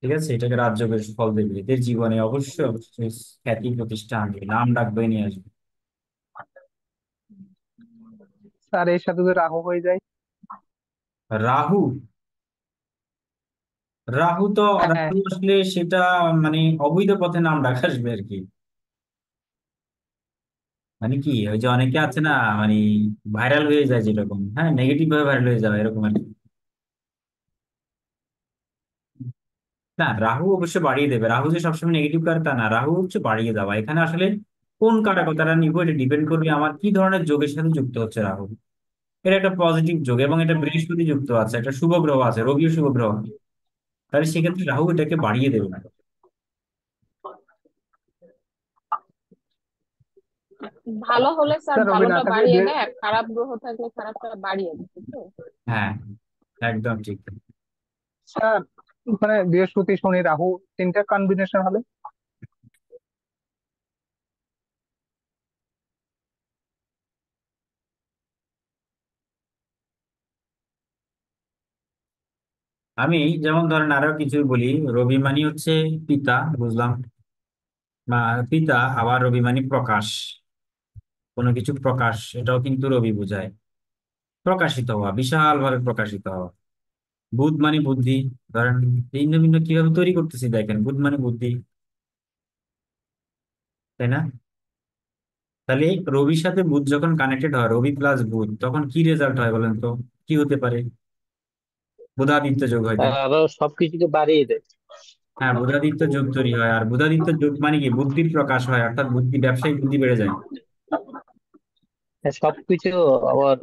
ঠিক আছে, এটাকে রাজযোগের ফল দেবে, এদের জীবনে অবশ্যই অবশ্যই খ্যাতি প্রতিষ্ঠা আনবে, নাম ডাক বয়ে নিয়ে আসবে। স্যার এর সাথে যদি রাহু হয়ে যায়? রাহু, রাহু তো, হ্যাঁ। রাহু আসলে সেটা মানে অবৈধ পথে নাম ডাক আসবে আর কি। মানে কি, ওই যে অনেকে আছে না, মানে ভাইরাল হয়ে যায় যেরকম, হ্যাঁ, নেগেটিভ ভাবে ভাইরাল হয়ে যাবে এরকম আর কি। না, রাহু অবশ্য বাড়িয়ে দেবে, রাহু যে সবসময় নেগেটিভ কার তা না, রাহু হচ্ছে বাড়িয়ে দেওয়া। এখানে আসলে কোন কারকতাটা নিব এটা ডিপেন্ড করবে আমার কি ধরনের যোগের সাথে যুক্ত হচ্ছে রাহু। এটা একটা পজিটিভ যোগ এবং এটা বৃহস্পতি যুক্ত আছে, একটা শুভ গ্রহ আছে, রবিও শুভ গ্রহ, তাহলে সেক্ষেত্রে রাহু এটাকে বাড়িয়ে দেবে না। ভালো হলে স্যার স্যার রবি না ভালোটা থাকলে বাড়িয়ে দেয়, আর খারাপ গ্রহ থাকলে খারাপটা বাড়িয়ে দেয়, তাই তো? হ্যাঁ, একদম ঠিক। স্যার মানে বৃহস্পতি শনি রাহু তিনটা কম্বিনেশন হলে? আমি যেমন ধরেন আরো কিছু বলি, রবি মানি হচ্ছে পিতা, বুঝলাম, বা পিতা, আবার রবি মানি প্রকাশ, কোনো কিছু প্রকাশ, এটাও কিন্তু রবি বোঝায়। প্রকাশিত হওয়া, বিশাল ভাবে প্রকাশিত হওয়া। বুধ মানে বুদ্ধি, ধরেন ভিন্ন ভিন্ন কিভাবে তৈরি করতেছি দেখেন, বুধ মানে বুদ্ধি, তাই না? তাহলে রবির সাথে বুধ যখন কানেক্টেড হয়, রবি প্লাস বুধ, তখন কি রেজাল্ট হয় বলেন তো? কি হতে পারে? বুধাদিত্য যোগ হয়, তাই না? আরো সবকিছুকে বাড়িয়ে দেয়। হ্যাঁ, বুধাদিত্য যোগ তৈরি হয়। আর বুধাদিত্য যোগ মানে কি? বুদ্ধির প্রকাশ হয়, অর্থাৎ বুদ্ধি, ব্যবসায়িক বুদ্ধি বেড়ে যায়। হ্যাঁ, সবকিছু আবার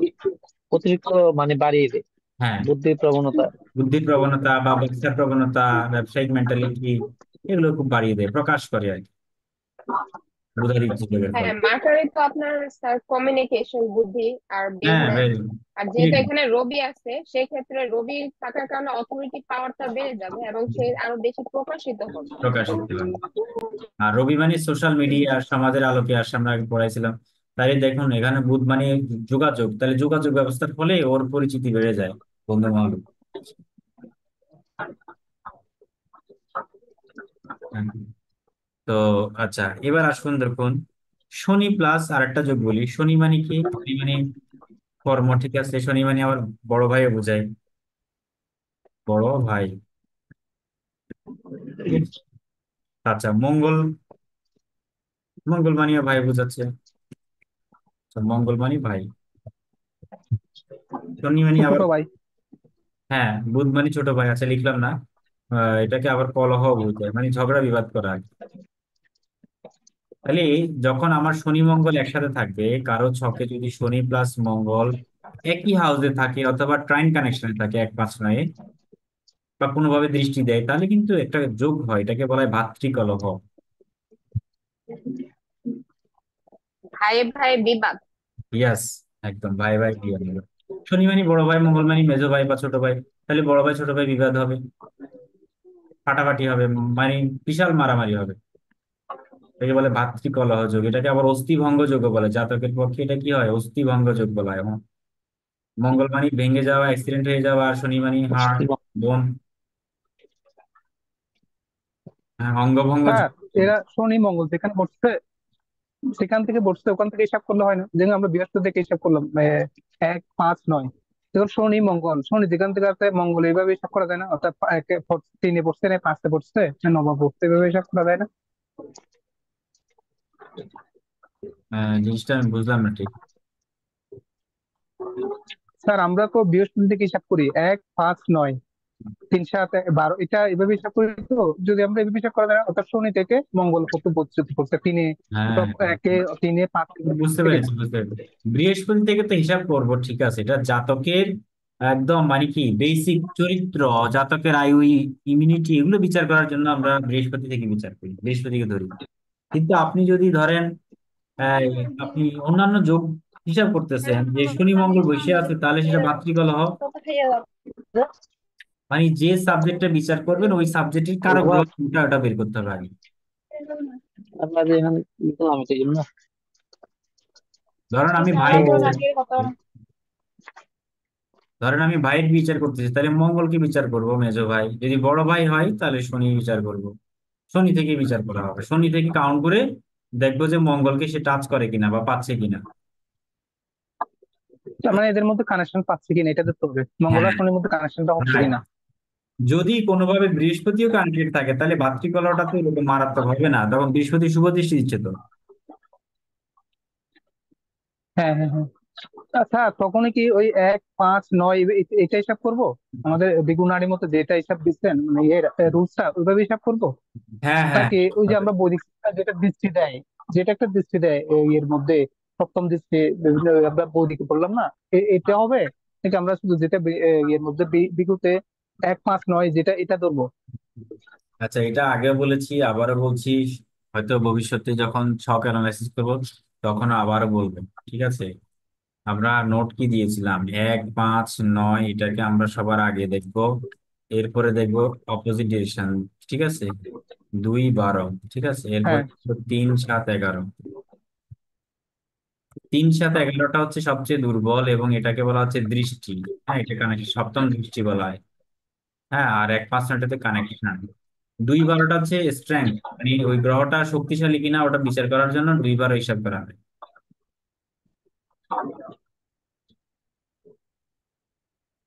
অতিরিক্ত মানে বাড়িয়ে দেয় হ্যাঁ, বুদ্ধির প্রবণতা। বুদ্ধির প্রবণতা বা ব্যবসার প্রবণতা, ব্যবসায়িক মেন্টালিটি, এগুলো খুব বাড়িয়ে দেয়, প্রকাশ করে আর কি, বুধাদিত্য যোগের হ্যাঁ, ফলে। মার্কারি তো আপনার স্যার কমিউনিকেশন, বুদ্ধি আর হ্যাঁ, বিজনেস। very আর যেহেতু good. এখানে রবি আছে, সেক্ষেত্রে রবি থাকার কারণে অথরিটি পাওয়ারটা বেড়ে যাবে এবং সে আরো বেশি প্রকাশিত হবে। প্রকাশিত হয়। আর রবি মানে সোশ্যাল মিডিয়া আর সমাজের আলোকে আসে, আমরা আগে পড়াইছিলাম। তাই দেখুন এখানে বুধ মানে যোগাযোগ, তাহলে যোগাযোগ ব্যবস্থার ফলে ওর পরিচিতি বেড়ে যায়, বন্ধু মহল। হ্যাঁ। তো আচ্ছা, এবার আসুন দেখুন, শনি প্লাস আরেকটা যোগ বলি। শনি মানে কি? শনি মানে কর্ম, ঠিক আছে। শনি মানে আবার বড় ভাইও বোঝায়, বড় ভাই, ঠিক আছে? আচ্ছা, মঙ্গল, মঙ্গল মানিও ভাই বোঝাচ্ছে, তো মঙ্গল মানি ভাই। শনি মানে ছোট আবার, ভাই। হ্যাঁ, বুধ মানে ছোট ভাই, আচ্ছা লিখলাম না। এটাকে আবার কলহ বোঝায়, মানে ঝগড়া বিবাদ করা আর কি। তাহলে যখন আমার শনি মঙ্গল একসাথে থাকবে, কারো ছকে যদি শনি প্লাস মঙ্গল একই হাউসে থাকে অথবা ট্রাইন কানেকশনে থাকে 1 5 9-এ, বা কোনোভাবে দৃষ্টি দেয়, তাহলে কিন্তু একটা যোগ হয়, এটাকে বলা হয় ভাতৃকলহ। ভাইয়ে ভাইয়ে বিবাদ। ইয়াস, একদম ভাই ভাই বিবাদ হবে। শনি মানে বড় ভাই, মঙ্গল মানে মেজো ভাই বা ছোট ভাই, তাহলে বড় ভাই ছোট ভাই বিবাদ হবে, ফাটাফাটি হবে, মানে বিশাল মারামারি হবে। এটাকে বলে ভাতৃকলহ যোগ। এটাকে আবার অস্থিভঙ্গ যোগ বলে, জাতকের পক্ষে এটা কি হয়, অস্থিভঙ্গ যোগ বলা হয়। মঙ্গল মানে ভেঙে যাওয়া, অ্যাক্সিডেন্ট হয়ে যাওয়া, আর শনি মানে হাড়, বোন, হ্যাঁ, অঙ্গভঙ্গ স্যার যোগ। এরা শনি মঙ্গল যেখানে বসছে সেখান থেকে বসছে ওখান থেকে হিসাব করলে হয় না? যেমন আমরা বৃহস্পতি থেকে হিসাব করলাম 1 5 9, দেখুন শনি মঙ্গল, শনি যেখান থেকে আছে মঙ্গল, এইভাবে হিসাব করা যায় না? অর্থাৎ তিনে পড়ছে না পাঁচে পড়ছে না নবম পড়ছে, এভাবে হিসাব করা যায় না? জিনিসটা আমি বুঝলাম না ঠিক। স্যার আমরা তো বৃহস্পতি থেকে হিসাব করি 1 5 9, 3 7 12, এটা এভাবে হিসাব করি। তো যদি আমরা এভাবে হিসাব করা যায় না, অর্থাৎ শনি থেকে মঙ্গল কত পড়ছে পড়ছে তিনে, হ্যাঁ, অথবা একে তিনে পাঁচে বুঝতে থেকে। পেরেছি, বুঝতে পেরেছি। বৃহস্পতি থেকে তো হিসাব করব, ঠিক আছে, এটা জাতকের একদম মানে কি বেসিক চরিত্র, জাতকের আয়ু, ইমিউনিটি, এগুলো বিচার করার জন্য আমরা বৃহস্পতি থেকে বিচার করি, বৃহস্পতিকে ধরি। কিন্তু আপনি যদি ধরেন এই, আপনি অন্যান্য যোগ হিসাব করতেছেন, যে শনি মঙ্গল বসে আছে, তাহলে সেটা ভাতৃকলহ। মানে যে সাবজেক্টটা বিচার করবেন ওই সাবজেক্টের কারো বাবা, গ্রহ কোনটা, ওটা বের করতে হবে আগে। আমরা যে এখানে লিখলাম এই জন্য। ধরেন আমি তো ভাইয়ের বিচার করতেছি, ধরেন আমি ভাইয়ের বিচার করতেছি, তাহলে মঙ্গলকে বিচার করব মেজো ভাই, যদি বড় ভাই হয় তাহলে শনি বিচার করব। শনি থেকে বিচার করা হবে, শনি থেকে কাউন্ট করে দেখবো যে মঙ্গলকে সে টাচ করে কিনা বা পাচ্ছে কিনা। তার মানে এদের মধ্যে কানেকশন পাচ্ছে কিনা এটা দেখতে হবে, মঙ্গল হ্যাঁ, আর শনির মধ্যে কানেকশনটা হচ্ছে রাইট। কিনা। যদি কোনোভাবে বৃহস্পতিও কানেক্টেড থাকে, তাহলে ভাতৃকলহটা তো এরকম মারাত্মক হবে না, তখন বৃহস্পতি শুভ দৃষ্টি দিচ্ছে তো। হ্যাঁ হ্যাঁ হ্যাঁ। আচ্ছা তখনই কি ওই 1 5 9 এটা হিসাব করবো? আমাদের বেগুনারির মতো যেটা হিসাব দিচ্ছেন মানে এর রুলসটা ওইভাবে হিসাব করবো, হ্যাঁ, হ্যাঁ, নাকি ওই যে আমরা বৈদিক শিক্ষা যেটা দৃষ্টি দেয়, যেটা একটা দৃষ্টি দেয় এর মধ্যে সপ্তম দৃষ্টি, বিভিন্ন আমরা বৈদিক বললাম না, এটা হবে? নাকি আমরা শুধু যেটা এর মধ্যে বিগুতে 1 5 9 যেটা এটা ধরবো? আচ্ছা, এটা আগে বলেছি, আবারও বলছি, হয়তো ভবিষ্যতে যখন ছক অ্যানালাইসিস করবো তখন আবারও বলবো, ঠিক আছে। আমরা নোট কি দিয়েছিলাম, 1 5 9, এটাকে আমরা সবার আগে দেখবো, এরপরে দেখবো অপোজিট ডিরেকশন, ঠিক আছে, 2 12, ঠিক আছে, এরপর হ্যাঁ 3 7 11। 3 7 11টা হচ্ছে সবচেয়ে দুর্বল, এবং এটাকে বলা হচ্ছে দৃষ্টি। হ্যাঁ, এটা কানেকশন, সপ্তম দৃষ্টি বলা হয়। হ্যাঁ, আর 1 5 9টাতে কানেকশন। 2 12টা হচ্ছে স্ট্রেংথ, মানে ওই গ্রহটা শক্তিশালী কিনা ওটা বিচার করার জন্য 2 12 হিসাব করা হয়।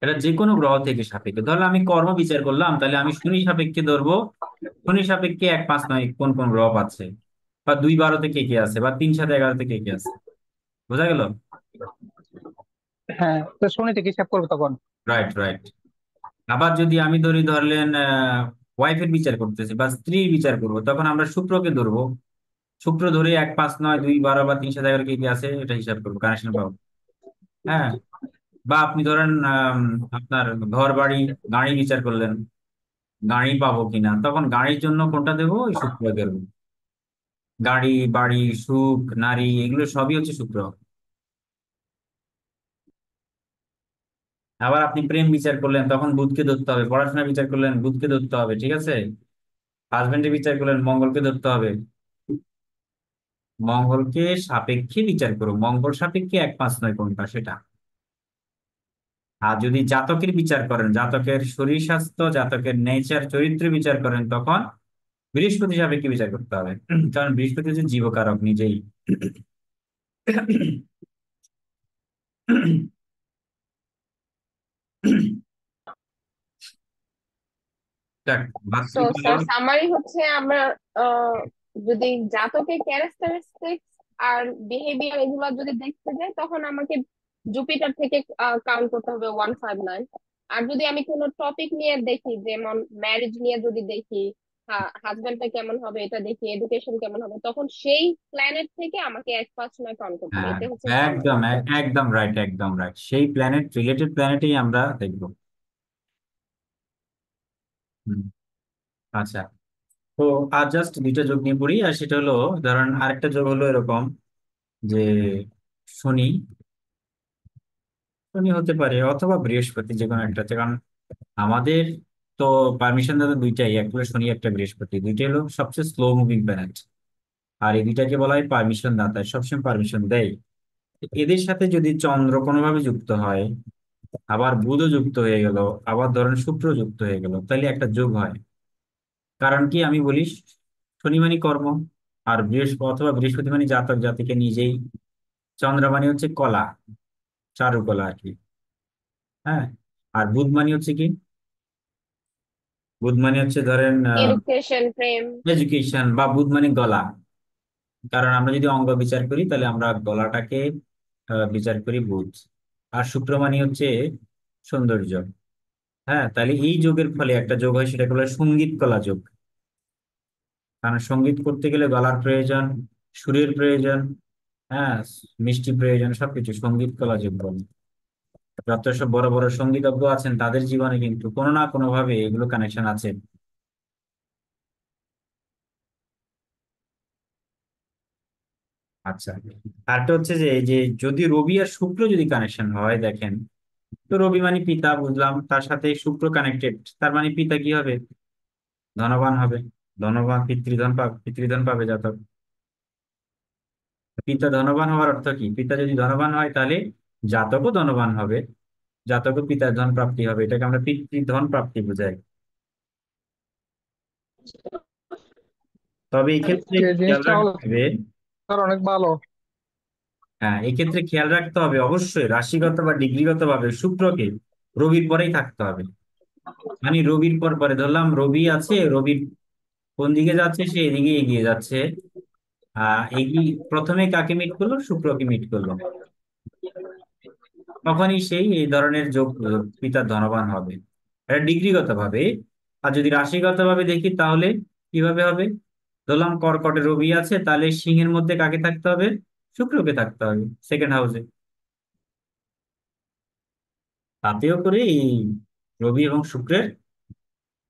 এটা যে কোনো গ্রহ থেকে সাপেক্ষে, ধরো আমি কর্ম বিচার করলাম, তাহলে আমি শনি সাপেক্ষে ধরবো, শনি সাপেক্ষে 1 5 9 কোন কোন গ্রহ পাচ্ছে, বা 2 12তে কে কে আছে, বা 3 7 11তে কে কে আছে। বোঝা গেল? হ্যাঁ, তো শনি থেকে হিসাব করবো তখন। Right, right. আবার যদি আমি ধরি, ধরলেন ওয়াইফের বিচার করতেছি বা স্ত্রীর বিচার করবো, তখন আমরা শুক্রকে ধরবো, শুক্র ধরে 1 5 9 2 12 বা 3 7 11 কে কে আছে এটা হিসাব করবো, কানেকশন পাবো। হ্যাঁ, বা আপনি ধরেন আপনার ঘর বাড়ি গাড়ি বিচার করলেন, গাড়ি পাবো কিনা, তখন গাড়ির জন্য কোনটা দেবো, ওই শুক্র দেবো। গাড়ি, বাড়ি, সুখ, নারী, এগুলো সবই হচ্ছে শুক্র। আবার আপনি প্রেম বিচার করলেন, তখন বুধকে ধরতে হবে, পড়াশোনা বিচার করলেন বুধকে ধরতে হবে, ঠিক আছে। হাজবেন্ডের বিচার করলেন মঙ্গলকে ধরতে হবে, মঙ্গলকে সাপেক্ষে বিচার করো, মঙ্গল সাপেক্ষে 1 5 9 কোনটা সেটা। আর যদি জাতকের বিচার করেন, জাতকের শরীর স্বাস্থ্য, জাতকের নেচার, চরিত্র বিচার করেন, তখন বৃহস্পতি সাপেক্ষে বিচার করতে হবে। কারণ বৃহস্পতি হচ্ছে জীবকারক নিজেই। দেখ, সো স্যার ভাতৃকলহ। সামারি হচ্ছে আমরা আহ, যদি জাতকের ক্যারেক্টারিস্টিক্স আর বিহেভিয়ার এগুলো যদি দেখতে যাই, তখন আমাকে জুপিটার থেকে কাউন্ট করতে হবে 1 5 9। আর যদি আমি কোনো টপিক নিয়ে দেখি, যেমন ম্যারেজ নিয়ে যদি দেখি, হাজবেন্ডটা কেমন হবে এটা দেখি, এডুকেশন কেমন হবে, তখন সেই প্ল্যানেট থেকে আমাকে 1-5-9 কাউন্ট করতে হবে। হ্যাঁ, এটা হচ্ছে কাউন্ট একদম করতে। একদম রাইট, একদম রাইট, সেই প্ল্যানেট রিলেটেড প্ল্যানেটেই আমরা দেখবো। হুম, আচ্ছা। তো আর জাস্ট দুইটা যোগ নিয়ে পড়ি, আর সেটা হলো, ধরেন আরেকটা যোগ হলো এরকম যে শনি, শনি হতে পারে অথবা বৃহস্পতি, যে কোনো একটা হচ্ছে। কারণ আমাদের তো পারমিশন দাতা দুইটাই, একটা হলো শনি একটা বৃহস্পতি, দুইটাই হলো সবচেয়ে স্লো মুভিং প্ল্যানেট। আর এই দুইটাকে বলা হয় পারমিশন দাতা, সবসময় পারমিশন দেয়। এদের সাথে যদি চন্দ্র কোনোভাবে যুক্ত হয়, আবার বুধও যুক্ত হয়ে গেল, আবার ধরেন শুক্র যুক্ত হয়ে গেল, তাহলে একটা যোগ হয়। কারণ কি আমি বলি, শনি মানে কর্ম, আর বৃহস্পতি অথবা বৃহস্পতি মানে জাতক জাতিকে নিজেই, চন্দ্র মানে হচ্ছে কলা, চারুকলা আর কি। হ্যাঁ। আর বুধ মানে হচ্ছে কি, বুধ মানে হচ্ছে ধরেন এডুকেশন, প্রেম। এডুকেশন, বা বুধ মানে গলা। কারণ আমরা যদি অঙ্গ বিচার করি তাহলে আমরা গলাটাকে বিচার করি বুধ। আর শুক্র মানে হচ্ছে সৌন্দর্য। হ্যাঁ, তাহলে এই যোগের ফলে একটা যোগ হয়, সেটাকে বলে সঙ্গীত কলা যোগ। কারণ সঙ্গীত করতে গেলে গলার প্রয়োজন, সুরের প্রয়োজন, হ্যাঁ, মিষ্টি প্রয়োজন, সবকিছু সঙ্গীত কলা যোগ বলে। যত সব বড় বড় সঙ্গীতজ্ঞ আছেন তাদের জীবনে কিন্তু কোনো না কোনো ভাবে এগুলো কানেকশন আছে। আচ্ছা। আরেকটা হচ্ছে যে এই যে যদি রবি আর শুক্র যদি কানেকশন হয় দেখেন, তো রবি মানে পিতা বুঝলাম, তার সাথে শুক্র কানেক্টেড, তার মানে পিতা কি হবে, ধনবান হবে। ধনবান পিতৃধন পাবে, পিতৃধন পাবে জাতক। পিতা ধনবান হওয়ার অর্থ কি, পিতা যদি ধনবান হয় তাহলে জাতকও ধনবান হবে, জাতকও পিতার ধন প্রাপ্তি হবে, এটাকে আমরা পিতৃধন প্রাপ্তি বোঝাই। তবে এই ক্ষেত্রে যে খেয়াল জিনিসটা হলো রাখতে হবে, স্যার অনেক ভালো। হ্যাঁ এই ক্ষেত্রে খেয়াল রাখতে হবে অবশ্যই রাশিগত বা ডিগ্রিগত ভাবে শুক্রকে রবির পরেই থাকতে হবে। মানে রবির পর পরে ধরলাম রবি আছে, রবির কোন দিকে যাচ্ছে, সে এদিকে এগিয়ে যাচ্ছে। এগিয়ে প্রথমে কাকে মিট করলো, শুক্রকে মিট করলো, তখনই সেই এই ধরনের যোগ পিতার ধনবান হবে। এটা ডিগ্রিগত ভাবে। আর যদি রাশিগত ভাবে দেখি তাহলে কিভাবে হবে, ধরলাম কর্কটে রবি আছে, তাহলে সিংহের মধ্যে কাকে থাকতে হবে, শুক্রকে থাকতে হবে সেকেন্ড হাউসে। তাতেও করে এই রবি এবং শুক্রের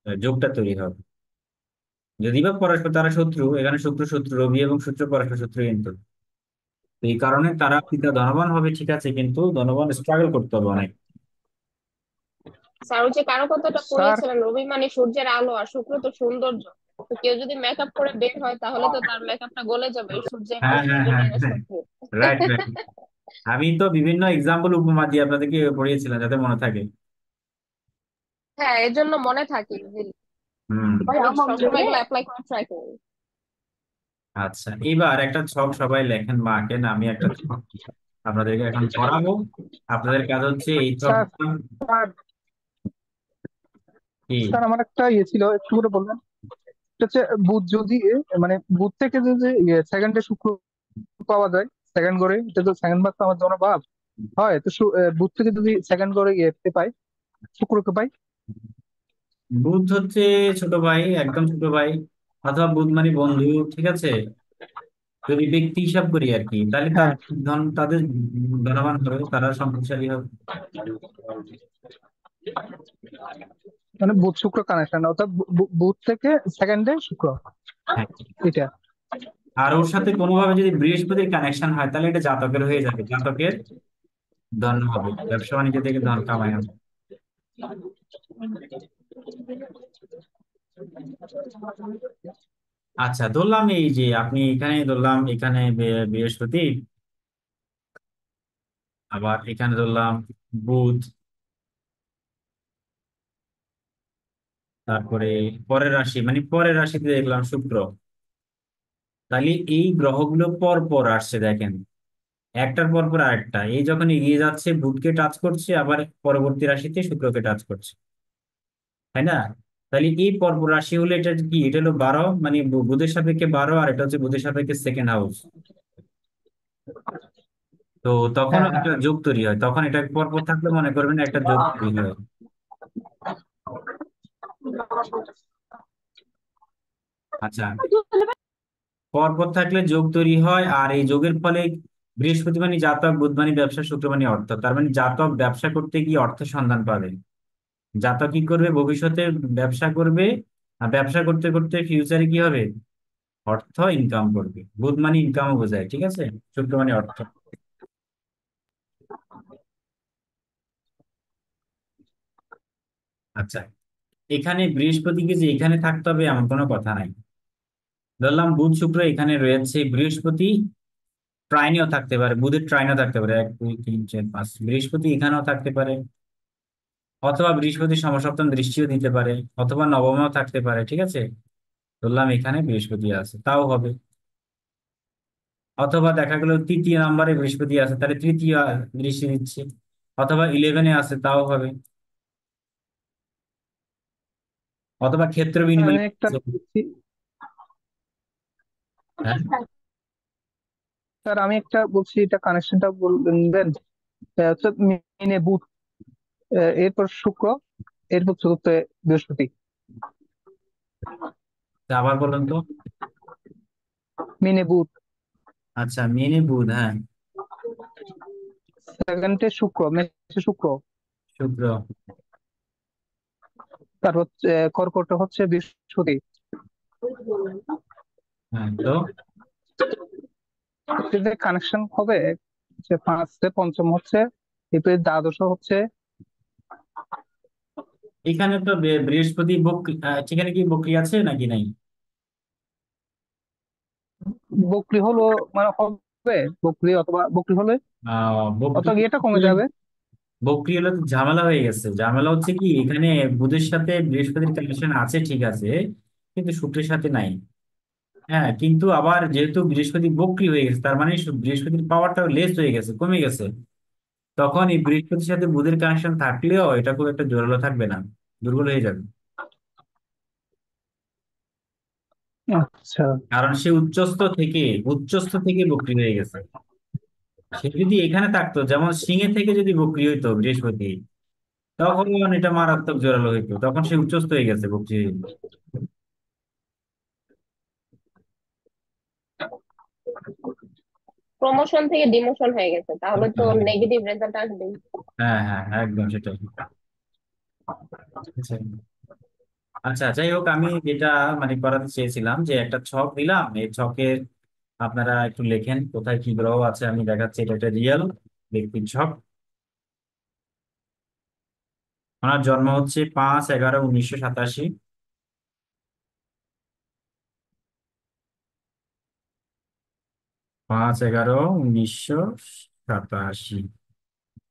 যোগটা তৈরি হবে। যদি বা পরস্পর তারা শত্রু, এখানে শুক্র শত্রু, রবি এবং শুক্র পরস্পর শত্রু কিন্তু। তো এই কারণে তারা পিতা ধনবান হবে ঠিক আছে, কিন্তু ধনবান স্ট্রাগল করতে হবে অনেক। স্যার ওই যে কারো কথাটা স্যার পড়িয়েছিলেন, রবি মানে সূর্যের আলো আর শুক্র তো সৌন্দর্য। তো কেউ যদি মেকআপ করে বের হয় তাহলে তো তার মেকআপটা গলে যাবে ওই সূর্যের হ্যাঁ, হ্যাঁ, সৌন্দর্য হ্যাঁ, নিয়ে হ্যাঁ, সত্যি। Right, right. আমি তো বিভিন্ন এক্সাম্পল উপমা দিয়ে আপনাদেরকে পড়িয়েছিলাম যাতে মনে থাকে। হ্যাঁ, এর জন্য মনে থাকে easily। হুম। আমি সবসময় এগুলো অ্যাপ্লাই করে ট্রাই করি। আচ্ছা, এবার একটা ছক সবাই লেখেন বা আঁকেন, আমি একটা ছক আপনাদেরকে এখন পড়াবো। আপনাদের কাজ হচ্ছে এই স্যার ছকটা স্যার কি। স্যার আমার একটা ছিল, একটু করে বলবেন। এটা হচ্ছে বুধ যদি মানে বুধ থেকে যদি সেকেন্ডে শুক্র পাওয়া যায়, সেকেন্ড করে, এটা তো সেকেন্ড ভাগ তো আমার জন্য ভাব হয়, তো বুধ থেকে যদি সেকেন্ড করে পাই, শুক্রকে পাই। বুধ হচ্ছে ছোট ভাই, একদম ছোট ভাই, অথবা বুধ মানে বন্ধু, ঠিক আছে। যদি ব্যক্তি হিসাব করি আর কি, তাহলে তার হ্যাঁ, ধন, তাদের ধনবান হবে, তারা সম্পদশালী হবে। মানে বুধ শুক্র কানেকশন, অর্থাৎ বুধ থেকে সেকেন্ডে শুক্র, হ্যাঁ। এটা। আর ওর সাথে কোনোভাবে যদি বৃহস্পতির কানেকশন হয় তাহলে এটা জাতকের হয়ে যাবে, জাতকের ধন হবে, ব্যবসা বাণিজ্য থেকে ধন কামাই হবে। আচ্ছা, ধরলাম এই যে আপনি এখানে ধরলাম, এখানে বৃহস্পতি, আবার এখানে ধরলাম বুধ, তারপরে পরের রাশি মানে পরের রাশিতে দেখলাম শুক্র। তাহলে এই গ্রহগুলো পর পর আসছে দেখেন, একটার পর পর আরেকটা, এই যখন এগিয়ে যাচ্ছে বুধকে টাচ করছে, আবার পরবর্তী রাশিতে শুক্রকে টাচ করছে, তাই না। তাহলে এই পরপর রাশি হলে এটা কি, এটা হলো 12, মানে বুধের সাপেক্ষে 12, আর এটা হচ্ছে বুধের সাপেক্ষে সেকেন্ড হাউস। তো তখন হ্যাঁ হ্যাঁ একটা যোগ তৈরি হয়, তখন এটা পরপর থাকলে মনে করবেন একটা যোগ তৈরি হয়। আচ্ছা, পরপর থাকলে যোগ তৈরি হয়, আর এই যোগের ফলে বৃহস্পতি মানে জাতক, বুধ মানে ব্যবসা, শুক্র মানে অর্থ। তার মানে জাতক ব্যবসা করতে গিয়ে অর্থ সন্ধান পাবে। জাতক কি করবে, ভবিষ্যতে ব্যবসা করবে, আর ব্যবসা করতে করতে ফিউচারে কি হবে, অর্থ ইনকাম করবে। বুধ মানে ইনকামও বোঝায়, ঠিক আছে, শুক্র মানে অর্থ। আচ্ছা, এখানে বৃহস্পতিকে যে এখানে থাকতে হবে এমন কোনো কথা নাই। ধরলাম বুধ শুক্র এখানে রয়েছে, বৃহস্পতি ট্রাইনেও থাকতে পারে, বুধের ট্রাইনেও থাকতে পারে, 1 2 3 4 5, বৃহস্পতি এখানেও থাকতে পারে, অথবা বৃহস্পতি সমসপ্তম দৃষ্টিও দিতে পারে, অথবা নবমেও থাকতে পারে, ঠিক আছে। ধরলাম এখানে বৃহস্পতি আছে, তাও হবে। অথবা দেখা গেল তৃতীয় নম্বরে বৃহস্পতি আছে, তাহলে তৃতীয় দৃষ্টি দিচ্ছে, অথবা 11-এ আছে, তাও হবে। অথবা ক্ষেত্র বিনিময় আমি একটা আছে। বলছি, হ্যাঁ, স্যার আমি একটা বলছি, এটা কানেকশনটা বলবেন। হচ্ছে মিনে বুধ, এরপর শুক্র, এরপর চতুর্থে বৃহস্পতি। তা আবার বলুন তো। মিনে বুধ, আচ্ছা, মেনে বুধ, হ্যাঁ, সেকেন্ডে শুক্র, মেষে শুক্র, শুক্র, তার হচ্ছে কর্কট হচ্ছে বৃহস্পতি। হ্যাঁ, তো যে কানেকশন হবে, যে পাঁচে পঞ্চম হচ্ছে, এরপরে দ্বাদশ হচ্ছে এখানে তো বৃহস্পতি বক্রি, সেখানে কি বক্রি আছে নাকি নাই? বকরি হলো, মানে হবে বকরি, অথবা বকরি হলে বক্রি, অথবা ইয়েটা কমে যাবে। বক্রি হলে তো ঝামেলা হয়ে গেছে। ঝামেলা হচ্ছে কি, এখানে বুধের সাথে বৃহস্পতির কানেকশন আছে ঠিক আছে, কিন্তু শুক্রের সাথে নাই। হ্যাঁ, কিন্তু আবার যেহেতু বৃহস্পতি বক্রি হয়ে গেছে, তার মানে বৃহস্পতির পাওয়ারটা লেস হয়ে গেছে, কমে গেছে। তখন এই বৃহস্পতির সাথে বুধের কানেকশন থাকলেও এটা খুব একটা জোরালো থাকবে না, দুর্বল হয়ে যাবে। আচ্ছা। কারণ সে উচ্চস্থ থেকে বক্রি হয়ে গেছে। সে যদি এখানে থাকতো, যেমন সিংহে থেকে যদি বক্রি হইতো বৃহস্পতি, তখন এটা মারাত্মক জোরালো হইতো, তখন সে উচ্চস্থ হয়ে গেছে বক্রি হয়ে। প্রমোশন থেকে ডিমোশন হয়ে গেছে, তাহলে তো নেগেটিভ রেজাল্ট আসবেই। হ্যাঁ, হ্যাঁ, হ্যাঁ, একদম সেটাই। আচ্ছা, আচ্ছা, যাই হোক, আমি যেটা মানে করাতে চেয়েছিলাম যে একটা ছক দিলাম, এই ছকের আপনারা একটু লেখেন কোথায় কি গ্রহ আছে। আমি দেখাচ্ছি, এটা একটা রিয়েল ব্যক্তির ছক। ওনার জন্ম হচ্ছে 5/11/1987। 5/11/1987,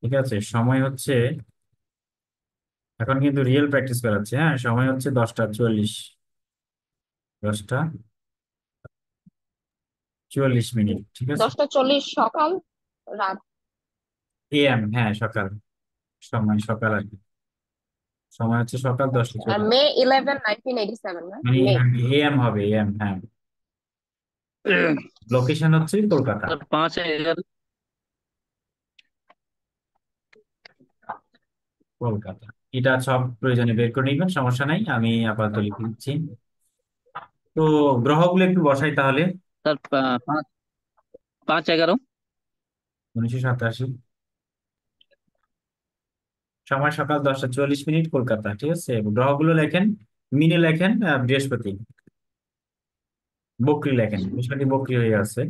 ঠিক আছে। সময় হচ্ছে, এখন কিন্তু রিয়েল প্র্যাকটিস করাচ্ছে, হ্যাঁ, সময় হচ্ছে 10টা 44, 10টা 44 মিনিট, ঠিক আছে। 10টা 40 সকাল, রাত। এএম, হ্যাঁ, সকাল, সময় সকাল আর কি। সময় হচ্ছে সকাল দশটা আর চল্লিশ May 11, 1987, না মানে মে। এএম হবে, এএম, হ্যাঁ। লোকেশন হচ্ছে কলকাতা। স্যার 5/11। কলকাতা, এটা সব প্রয়োজনে বের করে নিবেন, সমস্যা নাই, আমি আপাতত লিখে দিচ্ছি। তো গ্রহগুলো একটু বসাই তাহলে। স্যার 5/11। 1987, সময় সকাল 10টা 44 মিনিট, কলকাতা, ঠিক আছে। গ্রহগুলো লেখেন, মিনে লেখেন বৃহস্পতি, বক্রি লেখেন, বৃহস্পতি বক্রি হয়ে আছে।